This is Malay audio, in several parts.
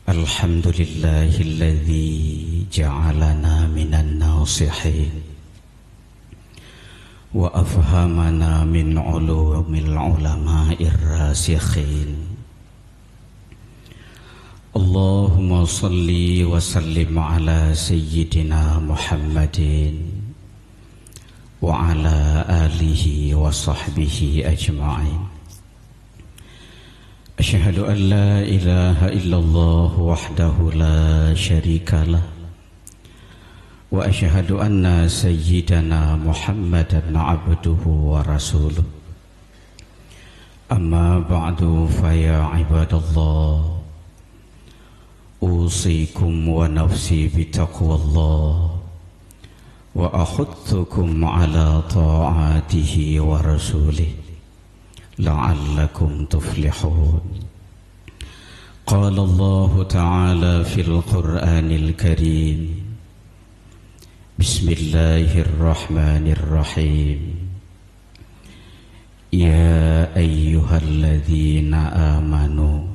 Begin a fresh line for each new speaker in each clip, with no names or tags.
Alhamdulillahilladzi ja'alana minan nasihin wa afhamana min ulumil ulama'ir rasikhin. Allahumma salli wa sallim ala sayyidina Muhammadin wa ala alihi wa sahbihi ajma'in. Asyhadu an la ilaha illallah wahdahu la syarika lah wa asyhadu anna sayyidana Muhammadan abduhu wa rasuluh. Amma ba'du fa ya ibadallah, usikum wa nafsi bitaqwallah wa akhudtukum ala ta'atihi wa rasulih la'allakum tuflihun. Qala Allah Ta'ala fil Qur'anil Karim, Bismillahirrahmanirrahim. Ya ayyuhalladzina amanu,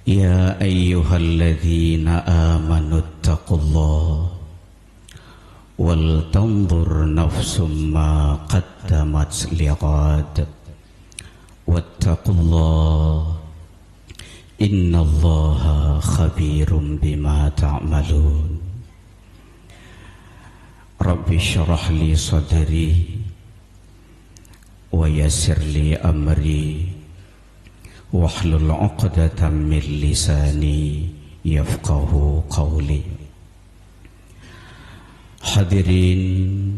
Ya ayyuhalladzina amanu ittaqullaha wal tanzur nafsum ma qaddamat lighad wattaqullaha innallaha khabirum bima ta'malun. Rabbi syrah li sadri wa yassir li amri wahlul 'uqdatam min lisani yafqahu qawli. Hadirin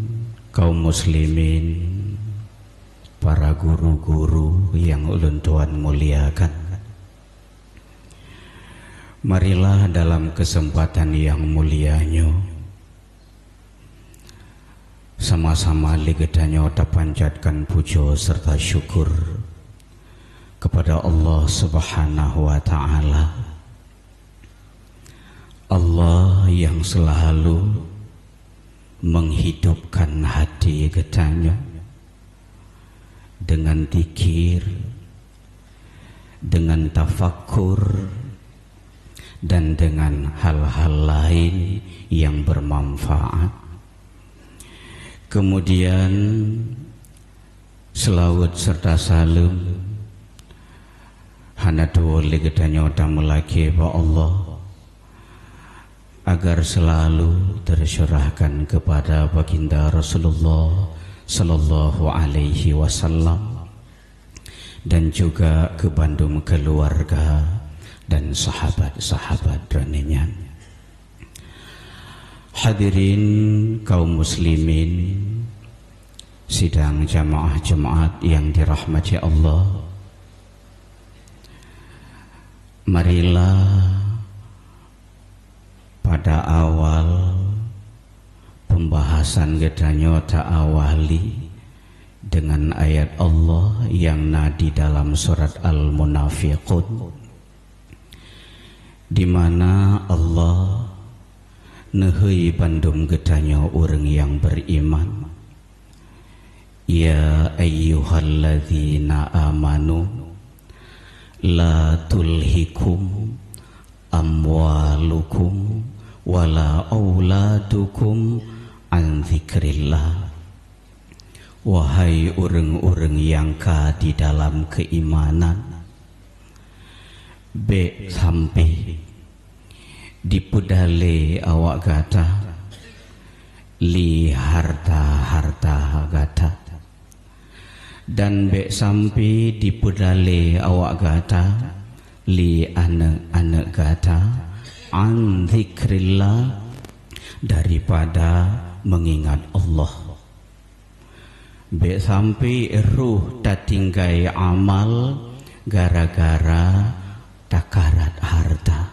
kaum muslimin, para guru-guru yang ulun tuan muliakan, marilah dalam kesempatan yang mulianya sama-sama ligedanyo tapanjatkan pujo serta syukur kepada Allah Subhanahu wa Ta'ala. Allah yang selalu menghidupkan hati kitanya dengan zikir, dengan tafakkur, dan dengan hal-hal lain yang bermanfaat. Kemudian selawat serta salam hanatu ligedanyo damulake ba Allah agar selalu tersyurahkan kepada baginda Rasulullah sallallahu alaihi wasallam dan juga ke bandung keluarga dan sahabat-sahabat daninya. Hadirin kaum muslimin sidang jamaah Jumat yang dirahmati Allah, marilah pada awal pembahasan kita nyota awali dengan ayat Allah yang nadi dalam surat Al-Munafiqun, di mana Allah nehui bandum getanya orang yang beriman. Ya ayyuhalladzina amanu la tulhikum amwalukum wala auladukum an zikrillah. Wahai orang-orang yang ka di dalam keimanan, be sampai dipudale awak gata li harta gata, dan be sampai dipudale awak gata li anak-anak gata an zikrillah, daripada mengingat Allah. Be sampai ruh tatinggai amal gara-gara takarat harta.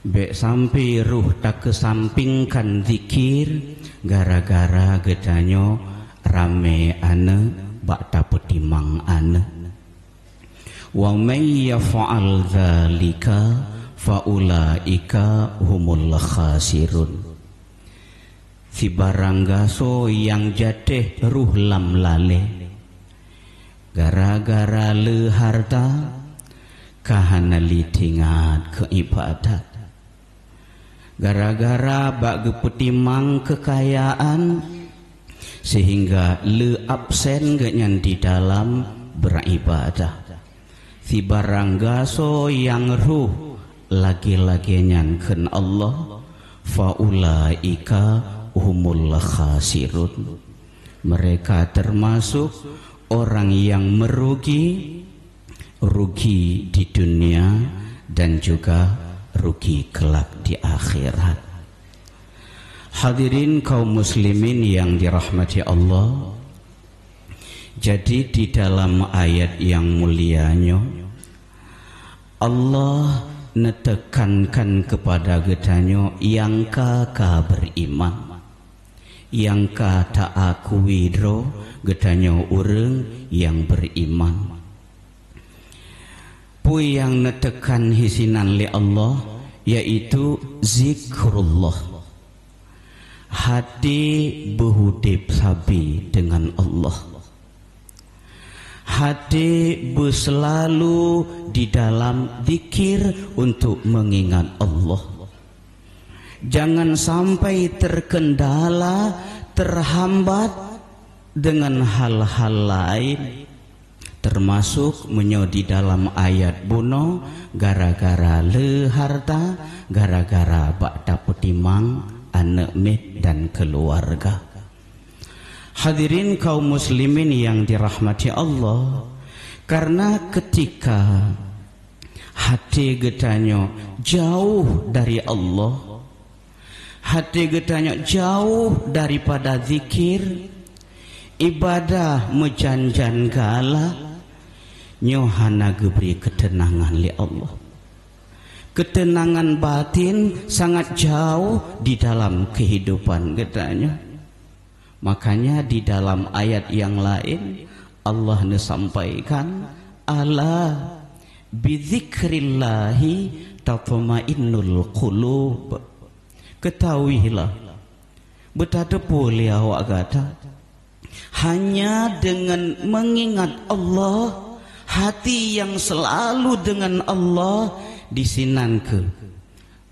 Be sampai ruh tak kesampingkan zikir gara-gara gedanyo rame ane bak tapetimang ane. Wa may yaf'al dzalika faulaika humul khasirun. Si baranggaso yang jateh ruh lam lale gara-gara le harta kahana litingat ke ibadat, gara-gara bak gepetimang kekayaan sehingga le absen genyan di dalam beribadah. Si baranggaso yang ruh lagi-lagi nyanken Allah faulaika humul khasirun. Mereka termasuk orang yang merugi, rugi di dunia dan juga rugi kelak di akhirat. Hadirin kaum muslimin yang dirahmati Allah, jadi di dalam ayat yang mulianya Allah netekankan kepada getanyo yang ka beriman, yang ka tak akui dro getanyo urang yang beriman. Pui yang netekan hisinan li Allah yaitu zikrullah, hati berhudip sabi dengan Allah, hati berselalu di dalam zikir untuk mengingat Allah. Jangan sampai terkendala, terhambat dengan hal-hal lain, termasuk menyodi dalam ayat buno gara-gara le harta, gara-gara bak dapetimang anak mit dan keluarga. Hadirin kaum muslimin yang dirahmati Allah, karena ketika hati getanyo jauh dari Allah, hati getanyo jauh daripada zikir, ibadah mejanjan gala, nyohana geberi ketenangan li Allah. Ketenangan batin sangat jauh di dalam kehidupan getanyo. Makanya di dalam ayat yang lain Allah sampaikan ala bidzikrillahi tatmainnul qulub. Ketahuilah, betapa boleh awak kata, hanya dengan mengingat Allah, hati yang selalu dengan Allah disinan ke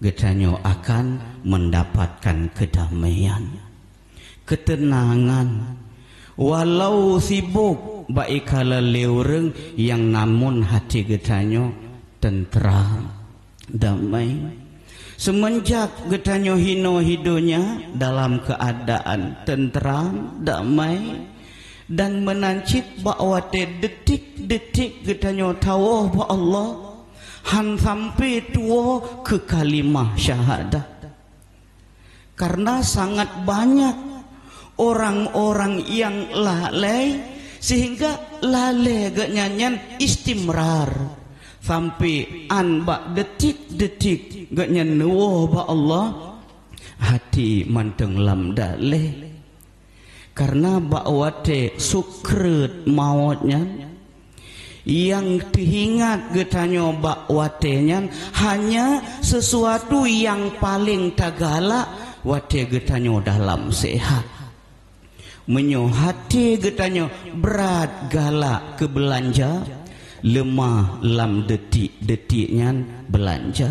getanyo akan mendapatkan kedamaian, ketenangan. Walau sibuk baik kala leureng yang namun hati getanyo tentram, damai. Semenjak getanyo hino hidonya dalam keadaan tentram, damai, dan menancit bahwa detik-detik getanyo tahu bahwa Allah han sampai tua ke kalimah syahadah. Karena sangat banyak orang-orang yang lalai, sehingga lalai gak nyanyian istimrar sampai anbak detik-detik gak nyenuh ba Allah hati manteng lam daleh. Karena bakwate sukret mautnya yang diingat getanyo bakwatenya hanya sesuatu yang paling tagala wate getanyo dalam sehat. Menyohati getanyo berat galak ke belanja, lemah lam detik-detiknya belanja.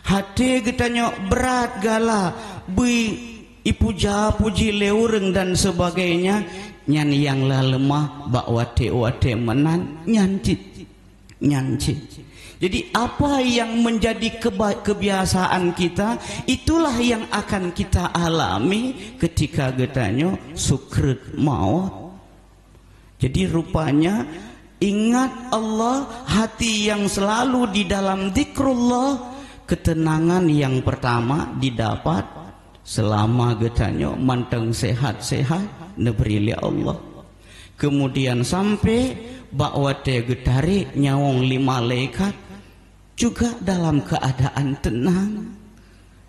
Hati getanyo berat gala bui ipuja-puji leureng dan sebagainya, nyan yang la lemah bak wate-wate menan nyancit. Jadi apa yang menjadi kebiasaan kita, itulah yang akan kita alami ketika getanyo sukret maut. Jadi rupanya ingat Allah, hati yang selalu di dalam zikrullah, ketenangan yang pertama didapat selama getanyo manteng sehat-sehat neberi Allah. Kemudian sampai bakwate getari nyawong 5 malaikat juga dalam keadaan tenang,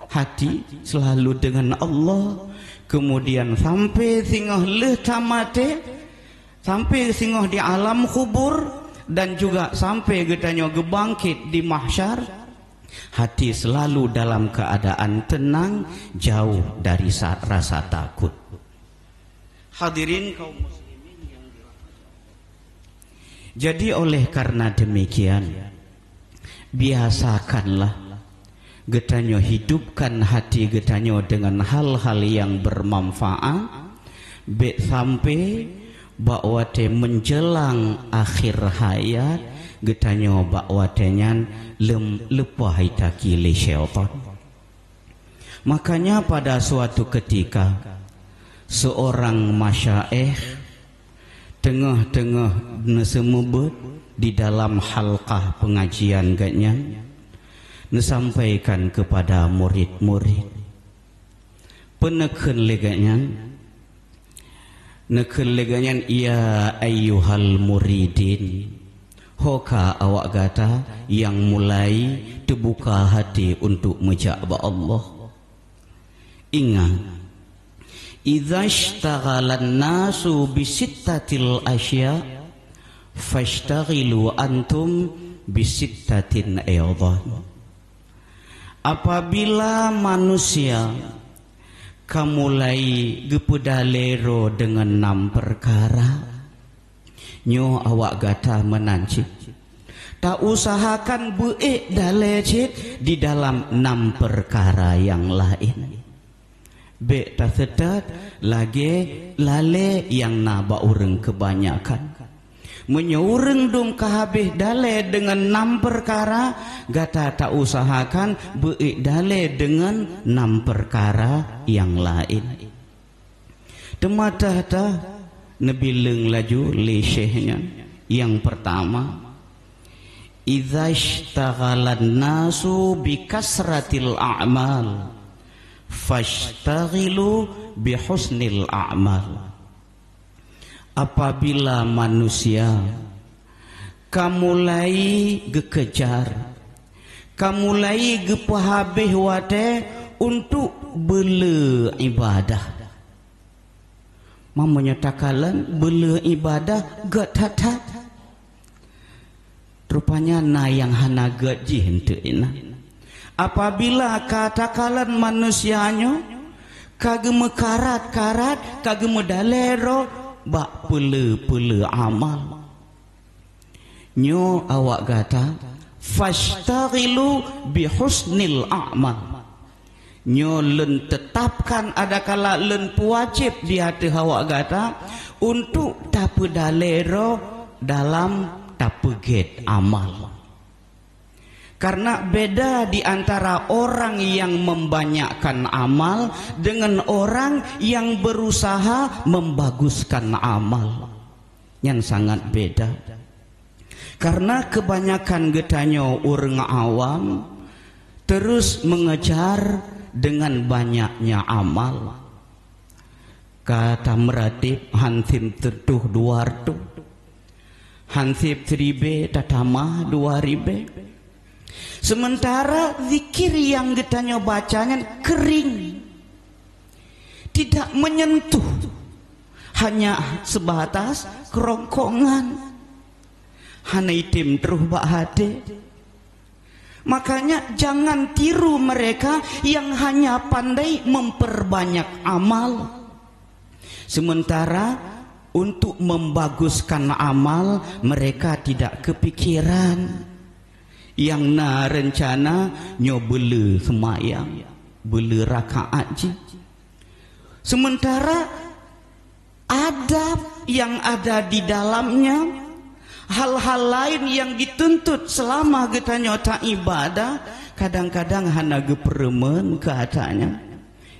hati selalu dengan Allah. kemudian sampai singoh leh tamate, sampai singoh di alam kubur, dan juga sampai getanya gebangkit di mahsyar, hati selalu dalam keadaan tenang, jauh dari rasa takut. Hadirin kaum muslimin yang dirahmati. Jadi oleh karena demikian, biasakanlah getanyo hidupkan hati getanyo dengan hal-hal yang bermanfaat, sampai bakwate menjelang akhir hayat getanyo bakwatenyan lepah itaki le syaitan. Makanya pada suatu ketika seorang masyaikh tengah-tengah nesemebut di dalam halqah pengajian ganyan nesampaikan kepada murid-murid peneken leganyan, neken leganyan, ya ayyuhal muridin, hoka awak kata yang mulai terbuka hati untuk menjaba Allah. Ingat, idza ishtaghalan nasu bisittatil asya fashtaghilu antum bisittatin aydan. Apabila manusia kamulai gepedalero dengan 6 perkara, nyo awak gata menancip, tak usahakan buik dalecit di dalam 6 perkara yang lain. Bek tak sedat lagi lale yang naba ureng kebanyakan. Menyeureng dong kehabis dale dengan 6 perkara, gata tak usahakan buik dale dengan 6 perkara yang lain. Tematah Nabi leng laju lesehnya. Yang pertama, idza ishtaghalan nasu bi kasratil a'mal fashtaghilu bi husnil a'mal. Apabila manusia kamulai gekejar, kamulai gepahabih wate untuk bela ibadah, mamanya takalan bela ibadah gak tatat, rupanya na yang hana gaji hente ina. Apabila katakalan manusianya kagem karat-karat, kagem dalero bak pele-pele amal, nyo awak kata fashtaghilu bihusnil a'mal, nyo len tetapkan ada kala len wajib di hati awak kata untuk tapedalero dalam tapeget amal. Karena beda di antara orang yang membanyakkan amal dengan orang yang berusaha membaguskan amal. Yang sangat beda. Karena kebanyakan getanyo orang awam terus mengejar dengan banyaknya amal. Kata meratib hansip tertuh 200, hansip 1000 tatamah 2000. Sementara zikir yang getanyo bacanya kering, tidak menyentuh, hanya sebatas kerongkongan, hanya itim terus bak hati. Makanya jangan tiru mereka yang hanya pandai memperbanyak amal, sementara untuk membaguskan amal mereka tidak kepikiran. Yang na rencana nyo bela semayang, bela rakaat je. Sementara adab yang ada di dalamnya, hal-hal lain yang dituntut selama getanyo tak ibadah, kadang-kadang hana geperemen katanya.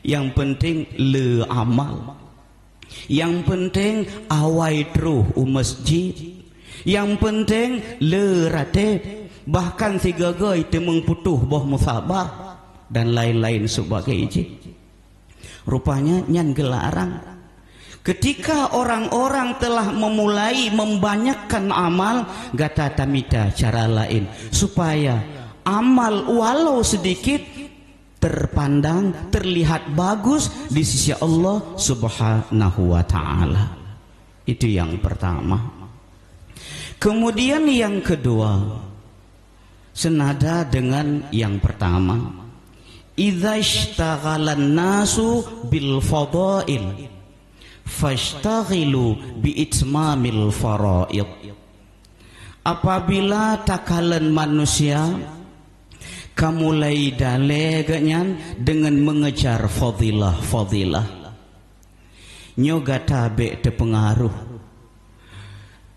Yang penting le amal, yang penting awai teruh masjid, yang penting le ratib, bahkan si gagai temeng putuh boh musabah dan lain-lain sebagainya. Rupanya nyan gelarang. Ketika orang-orang telah memulai membanyakkan amal, gata tamita cara lain supaya amal walau sedikit terpandang, terlihat bagus di sisi Allah Subhanahu wa ta'ala. Itu yang pertama. Kemudian yang kedua, senada dengan yang pertama, idza ishtaghalan nasu bil fadail fashtaghilu bi itmamil faraid. Apabila takalan manusia kamulai daleganyan dengan mengejar fadilah nyoga tabe te pengaruh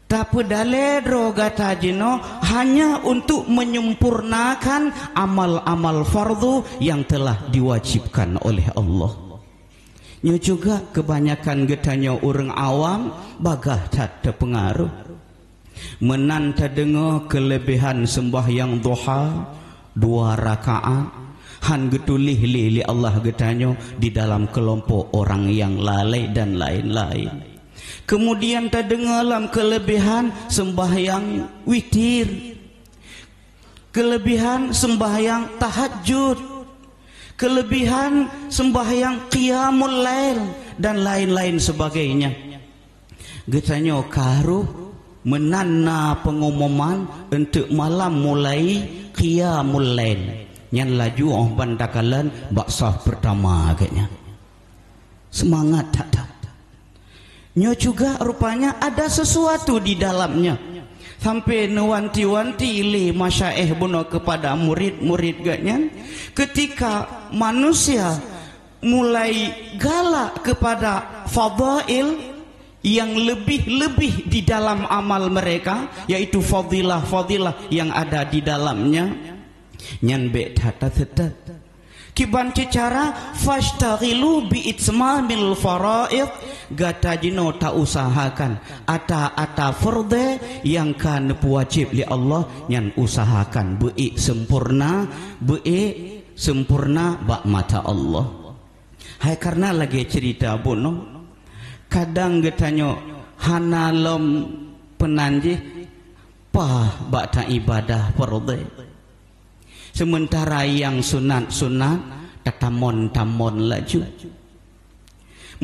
tapi daledro gata jino hanya untuk menyempurnakan amal-amal fardu yang telah diwajibkan oleh Allah. Nyo juga kebanyakan getanya orang awam bagah tak te pengaruh menanta dengar kelebihan sembahyang duha 2 rakaat han getulih li Allah getanyo di dalam kelompok orang yang lalai dan lain-lain. Kemudian tak dengar dalam kelebihan sembahyang witir, kelebihan sembahyang tahajud, kelebihan sembahyang qiyamul lail dan lain-lain sebagainya. Getanyo karuh menanna pengumuman untuk malam mulai qiyamul lail yang laju bandakalan baksah pertama agaknya semangat tak. Nyo juga rupanya ada sesuatu di dalamnya sampai newanti-wanti li masyaikh buno kepada murid-murid gaknya ketika manusia mulai galak kepada fadail yang lebih-lebih di dalam amal mereka, yaitu fadilah-fadilah yang ada di dalamnya. Nyan be tata setat kiban cara fashtaghilu bi itmamil faraid gata jino ta usahakan ata fardhe yang kan wajib li Allah nyan usahakan be sempurna bak mata Allah. Hai karena lagi cerita buno kadang getanyo hanalom penanjih pah bakta ibadah fardhu sementara yang sunat tatamon laju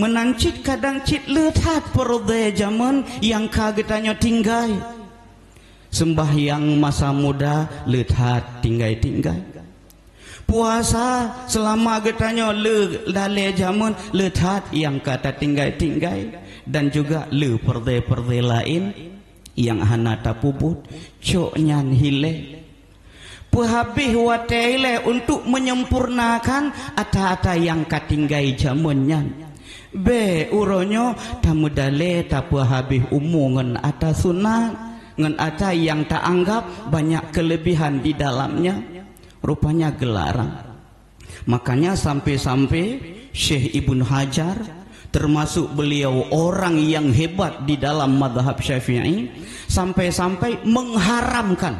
menancit kadang cit letat fardhu zaman yang kagetanyo tinggai sembahyang masa muda letat tinggai puasa selama getanyo dale jamun letat yang kata tinggai dan juga perde lain yang hana tapubut cok nyan hile puhabih watele untuk menyempurnakan ata-ata yang katinggai jamunnya be uronyo tamudale tapu habih umungan ata sunat ngan ata yang tak anggap banyak kelebihan di dalamnya rupanya gelarang. Makanya sampai-sampai Syekh Ibnu Hajar termasuk beliau orang yang hebat di dalam mazhab Syafi'i sampai-sampai mengharamkan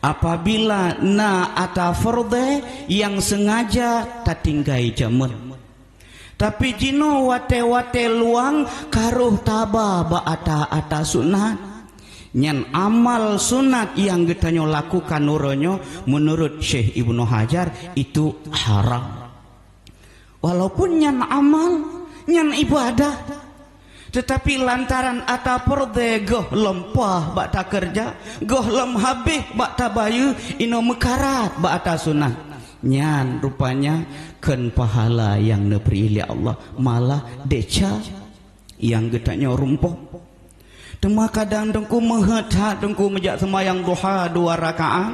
apabila na ata fardhu yang sengaja tatinggai jamun tapi jino wate luang karuh taba ba ata sunat nyan amal sunat yang getanyo lakukan nuronyo menurut Syekh Ibnu Hajar itu haram. Walaupun nyan amal, nyan ibadah, tetapi lantaran ata perde goh lempah bak tak kerja, goh lem habis bak tak bayu ino mekarat bak ata sunat. Nyan rupanya ken pahala yang nepri Allah malah deca yang getanyo rumpah. Tema kadang dengku menghetat dengku mejak semayang duha 2 rakaat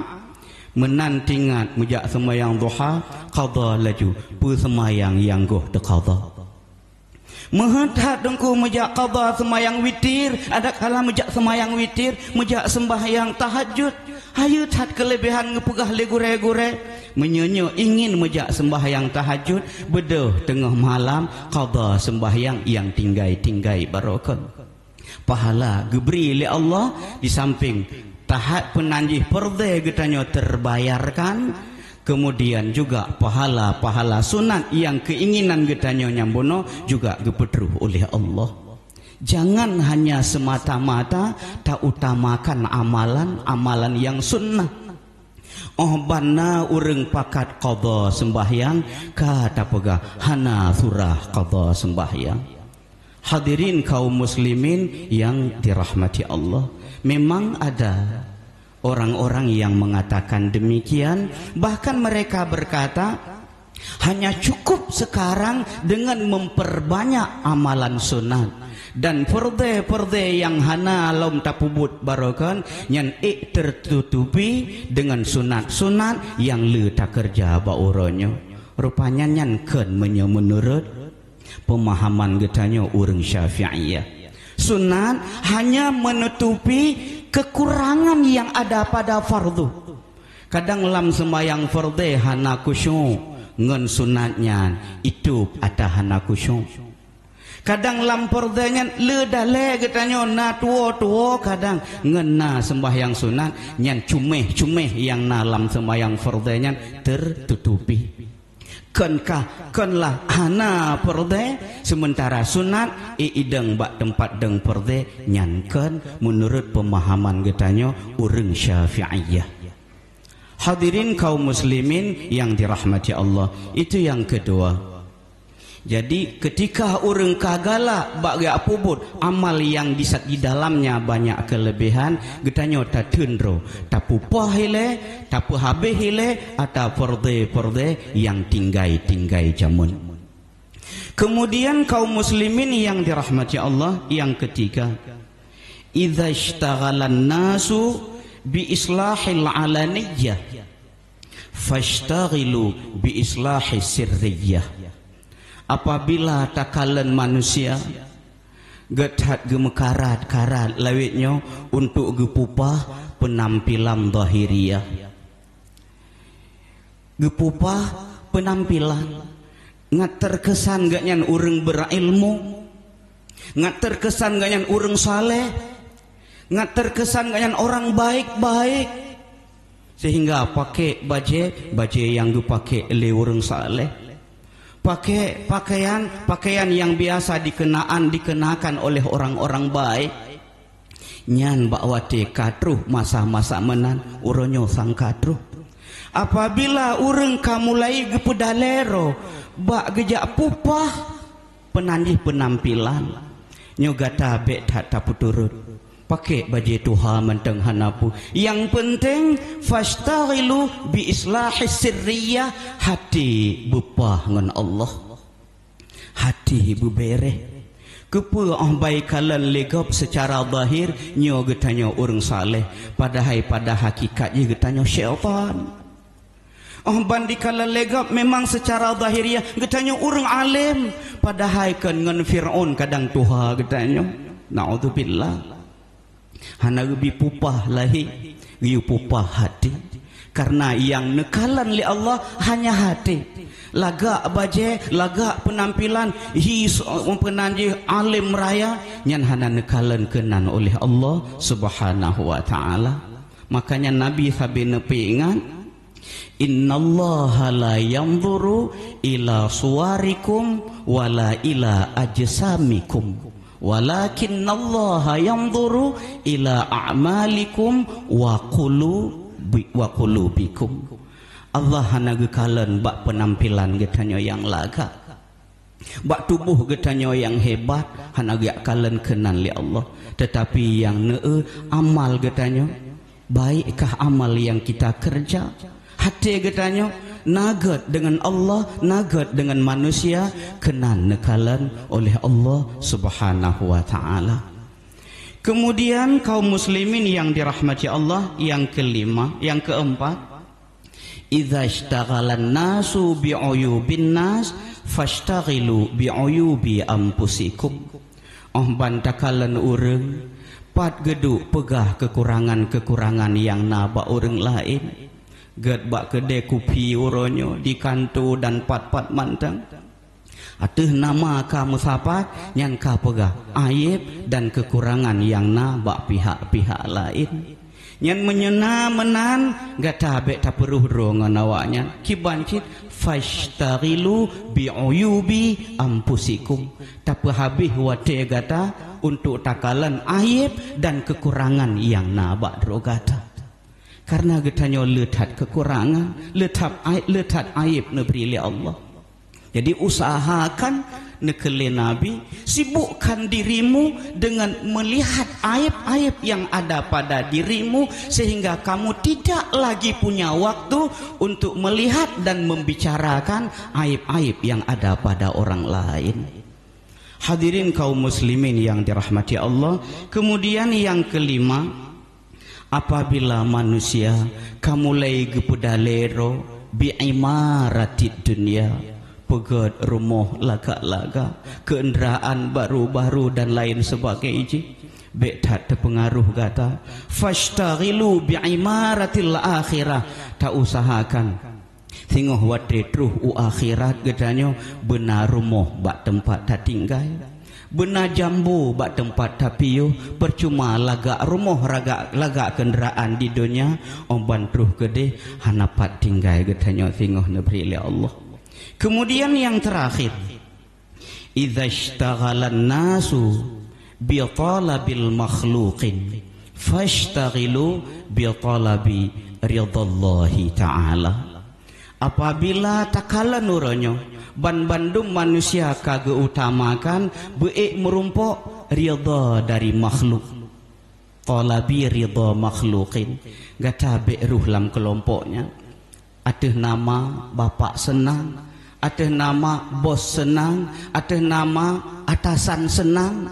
menantingat mejak semayang duha qada laju pu semayang yang goh de qada menghetat dengku mejak qada semayang witir ada kala mejak semayang witir mejak sembahyang tahajud hayu tat kelebihan ngepegah legure-gure menyenyo ingin mejak sembahyang tahajud bedoh tengah malam qada sembahyang yang tinggai barokah pahala geberi oleh Allah di samping tahap penanjih perde getanyo terbayarkan kemudian juga pahala sunat yang keinginan getanyo nyambono juga gepedruh oleh Allah. Jangan hanya semata-mata tak utamakan amalan yang sunnah. banna urang pakat qada sembahyang kata pegah hana surah qada sembahyang. Hadirin kaum muslimin yang dirahmati Allah, memang ada orang-orang yang mengatakan demikian, bahkan mereka berkata hanya cukup sekarang dengan memperbanyak amalan sunat dan perde-perde yang hana alam tapubut barokan yang tertutupi dengan sunat-sunat yang le tak kerja bauronyo. Rupanya nyan ken menurut pemahaman getanya urang Syafi'iyah, sunat hanya menutupi kekurangan yang ada pada fardu. Kadang lam sembahyang fardu hana khusyuk, ngen sunatnya itu ada hana khusyuk. Kadang lam fardanya le dale getanya na tuo kadang ngena sembahyang sunat nyan cumeh yang na lam sembahyang fardanya tertutupi. Kenlah hana perde sementara sunat ideng bak tempat deng perde nyanken menurut pemahaman getanya urang Syafi'iyah. Hadirin kaum muslimin yang dirahmati Allah, itu yang kedua. Jadi ketika orang kagala bagi apubut amal yang di dalamnya banyak kelebihan, getanya tak tundro, tak pupah hile, tak habis hile, atau perde yang tinggai jamun. Kemudian kaum muslimin yang dirahmati Allah, yang ketiga, idza ishtaghalan nasu bi islahil alaniyah fashtaghilu bi islahis sirriyah. Apabila takalan manusia gethat gemekarat lawitnya untuk gepupah penampilan zahiriyah, gepupah penampilan ngat terkesan gak nyan urang berilmu, ngat terkesan gak nyan urang saleh, ngat terkesan gak nyan orang baik-baik, sehingga pakai baje yang dipakai oleh urang saleh, pakai pakaian yang biasa dikenakan oleh orang-orang baik, nyan bakwati katruh masa-masa menan uronyo sang katruh. Apabila urang kamulai gepedalero bak gejak pupah penampilan nyogata bet tak taputurut pakai baju tuha menteng hanapu. Yang penting fashtaghilu bi islahis sirriyah, hati bupah ngan Allah, hati bubereh kepu baik kalan legap secara zahir nyo getanya urang saleh, padahal pada hakikatnya getanya syaitan. Bandi kalan legap memang secara zahiriah getanya urang alim, padahal kan ngan Fir'aun kadang tuha getanya. Naudzubillah. Hana lebih pupah lahi, liu pupah hati. Karena yang nekalan li Allah hanya hati. Lagak baje, lagak penampilan, penanji alim raya, yang hana nekalan kenan oleh Allah subhanahu wa ta'ala. Makanya Nabi sabi nepi ingat, innallaha la yanzuru ila suwarikum wala ila ajsamikum, walakinnallaha yanzuru ila a'malikum wa qulubikum. Allah hana gekalan bak penampilan getanya yang laga, bak tubuh getanya yang hebat, hana gekalan kenan li Allah. Tetapi yang amal getanya, baikkah amal yang kita kerja, hati getanya nagat dengan Allah, nagat dengan manusia, kenan nekalan oleh Allah subhanahu wa ta'ala. Kemudian kaum muslimin yang dirahmati Allah, yang kelima, yang keempat, idza ishtaghalan nasu bi'uyubin nas fashtaghilu bi'uyubi anfusikum. Bantakalan urang pat geduk pegah kekurangan-kekurangan yang naba urang lain. Gad bak kedai kupi uronyo di kanto dan pat-pat mantang. Atuh nama ka musapat yang ka pegah aib dan kekurangan yang na bak pihak-pihak lain. Yang menyena menan gata bek tak peruh rongan awaknya. Kibancit fashtaghilu bi'uyubi anfusikum. Tapi habis wate gata untuk takalan aib dan kekurangan yang na bak drogata. Karena getanya letat kekurangan, letat aib neberi Allah. Jadi usahakan nekele Nabi, sibukkan dirimu dengan melihat aib-aib yang ada pada dirimu, sehingga kamu tidak lagi punya waktu untuk melihat dan membicarakan aib-aib yang ada pada orang lain. Hadirin kaum muslimin yang dirahmati Allah. Kemudian yang kelima, apabila manusia kamulai gepedalero bi'imaratid dunia, pegat rumah laga-laga, kenderaan baru-baru dan lain sebagainya, tak terpengaruh kata fashtaghilu bi'imaratil akhirah, tak usahakan tengok wate truh akhirat katanya, benar rumah bak tempat tak tinggal, benar jambu bak tempat tak piuh, percuma lagak rumah lagak kenderaan di dunia omban truh gede hanapat tinggal katanya, tengok neberi Allah. Kemudian yang terakhir, idza ishtaghalan nasu bi talabil makhluqin fashtaghilu bi talabi ridallahi ta'ala. Apabila takala nuranyo ban-bandum manusia kage utamakan beik merumpok ridha dari makhluk, talabi ridha makhluqin, gata be ruh lam kelompoknya, ada nama bapak senang, ada nama bos senang, ada nama atasan senang,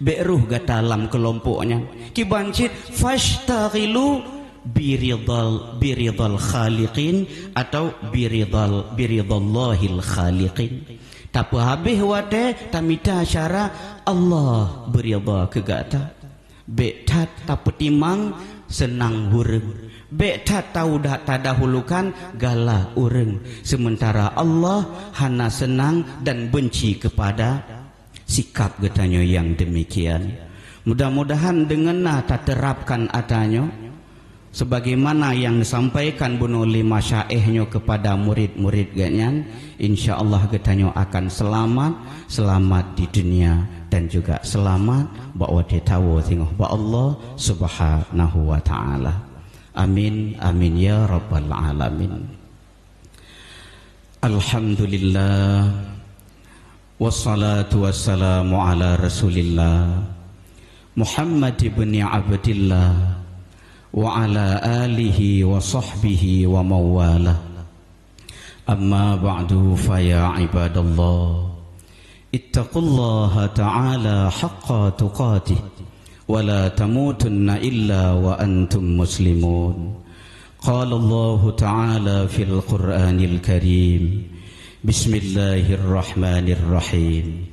beruh gak dalam kelompoknya. Kibancit fashtaghilu biridal khaliqin atau biridallahil khaliqin. Tapi habis wate tamita syara Allah beridha kegata. Betat tapetimang senang hurung. Betat tahu dah tadahulukan galah urang, sementara Allah hana senang dan benci kepada sikap getanya yang demikian. Mudah-mudahan dengan tak terapkan adanya sebagaimana yang disampaikan bunuh lima syaihnya kepada murid-murid ganyan, insyaallah getanya akan selamat di dunia dan juga selamat bahawa dia tahu tengok ba Allah Subhanahu wa taala. Amin amin ya rabbal alamin. Alhamdulillah wassalatu wassalamu ala Rasulillah Muhammad ibn Abdillah wa ala alihi wa sahbihi wa mawala. Amma ba'du, fa ya ibadallah ittaqullaha ta'ala haqqa tuqatih wa la tamutunna illa wa antum muslimun. Qala Allah ta'ala fil Qur'anil Karim, Bismillahirrahmanirrahim,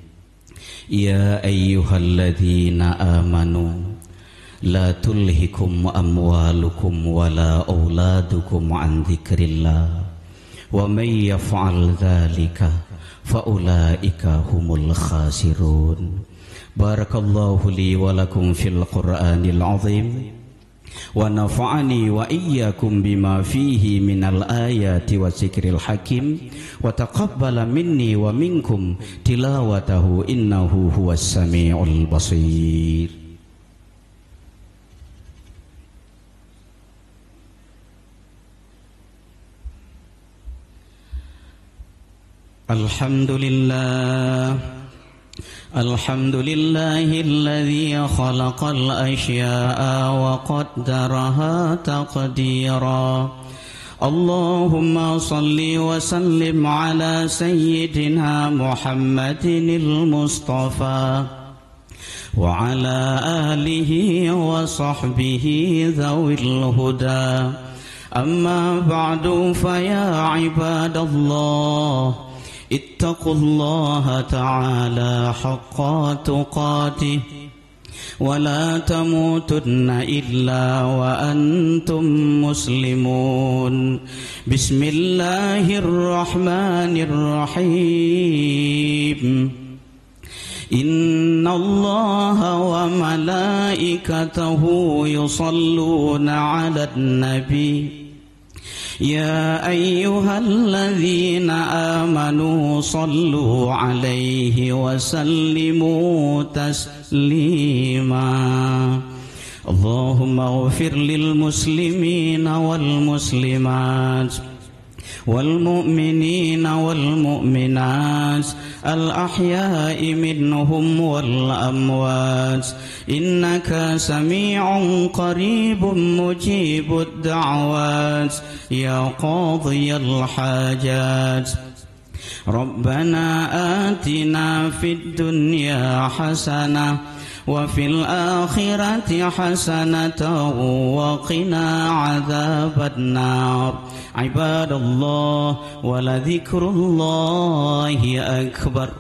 Ya ayyuhalladzina amanu la tulhikum amwalukum wala auladukum an dzikrillah wa may yaf'al dzalika fa ulaika humul khasirun. Barakallahu li wa lakum fil Qur'anil azim wa nafa'ani wa iyyakum bima fihi minal ayati wa dzikril hakim wa taqabbala minni wa minkum tilawatahu innahu huwas samiul basir. Alhamdulillah, alhamdulillahilladzi khalaqal asya'a wa qaddaraha taqdira. Allahumma salli wa sallim ala sayyidina Muhammadinil Mustafa wa ala alihi wa sahbihi dhawil huda. Amma ba'du, fa ya ibadallah ittaqullaha ta'ala haqqa tuqatih wa la tamutunna illa wa antum muslimun. Bismillahirrahmanirrahim. Inna Allaha wa malaikatahu yusalluna 'alan nabi Ya ayyuhalladzina amanu sallu alaihi wa sallimu taslima. اللهم اغفر للمسلمين والمسلمات والمؤمنين والمؤمنات الأحياء منهم والأموات إنك سميع قريب مجيب الدعوات يا قاضي الحاجات ربنا آتنا في الدنيا حسنة وفي الآخرة حسنة وقنا عذاب النار عباد الله ولذكر الله أكبر